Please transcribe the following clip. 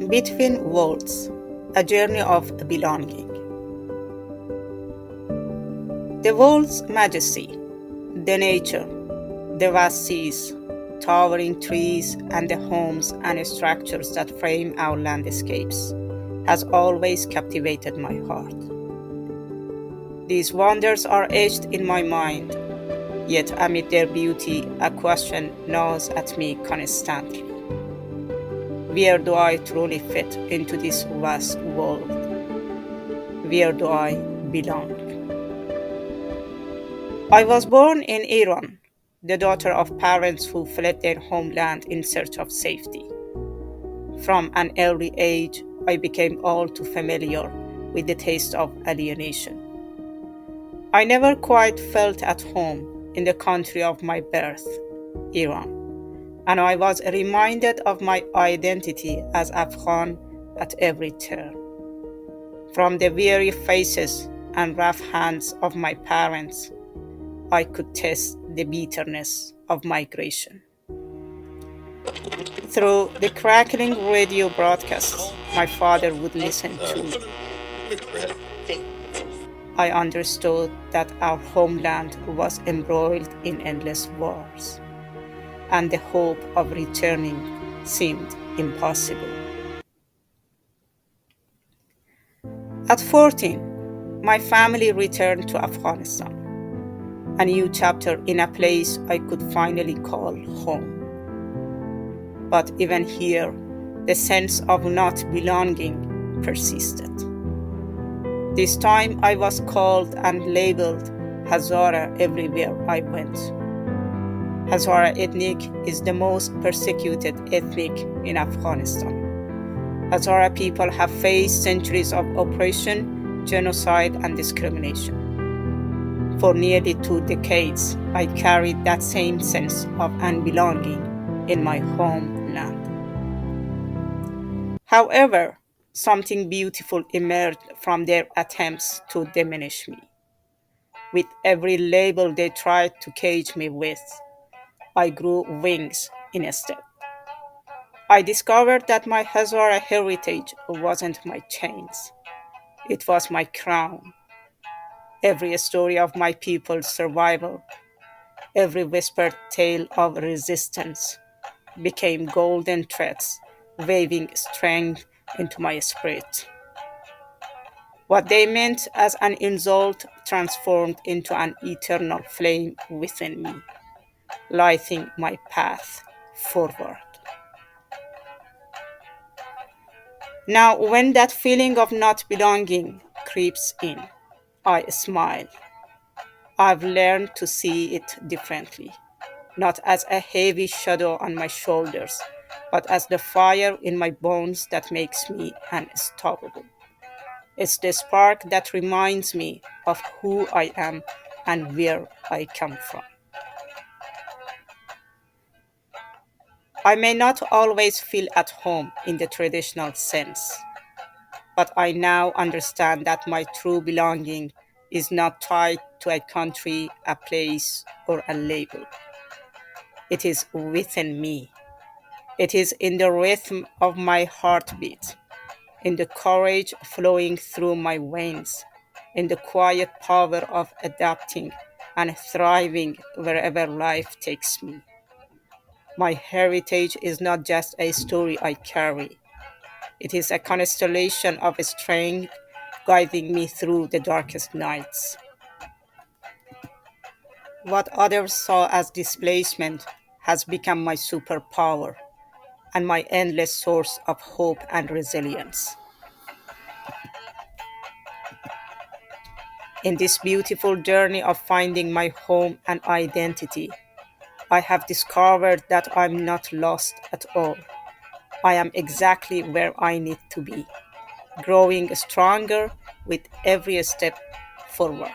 Between Worlds, a journey of belonging. The world's majesty, the nature, the vast seas, towering trees, and the homes and structures that frame our landscapes has always captivated my heart. These wonders are etched in my mind, yet amid their beauty, a question gnaws at me constantly. Where do I truly fit into this vast world? Where do I belong? I was born in Iran, the daughter of parents who fled their homeland in search of safety. From an early age, I became all too familiar with the taste of alienation. I never quite felt at home in the country of my birth, Iran, and I was reminded of my identity as Afghan at every turn. From the weary faces and rough hands of my parents, I could taste the bitterness of migration. Through the crackling radio broadcasts my father would listen to, I understood that our homeland was embroiled in endless wars, and the hope of returning seemed impossible. At 14, my family returned to Afghanistan, a new chapter in a place I could finally call home. But even here, the sense of not belonging persisted. This time I was called and labeled Hazara everywhere I went. Hazara ethnic is the most persecuted ethnic in Afghanistan. Hazara people have faced centuries of oppression, genocide, and discrimination. For nearly 2 decades, I carried that same sense of unbelonging in my homeland. However, something beautiful emerged from their attempts to diminish me. With every label they tried to cage me with, I grew wings instead. I discovered that my Hazara heritage wasn't my chains, it was my crown. Every story of my people's survival, every whispered tale of resistance became golden threads, waving strength into my spirit. What they meant as an insult transformed into an eternal flame within me, lighting my path forward. Now, when that feeling of not belonging creeps in, I smile. I've learned to see it differently, not as a heavy shadow on my shoulders, but as the fire in my bones that makes me unstoppable. It's the spark that reminds me of who I am and where I come from. I may not always feel at home in the traditional sense, but I now understand that my true belonging is not tied to a country, a place, or a label. It is within me. It is in the rhythm of my heartbeat, in the courage flowing through my veins, in the quiet power of adapting and thriving wherever life takes me. My heritage is not just a story I carry, it is a constellation of strength guiding me through the darkest nights. What others saw as displacement has become my superpower and my endless source of hope and resilience. In this beautiful journey of finding my home and identity, I have discovered that I'm not lost at all. I am exactly where I need to be, growing stronger with every step forward.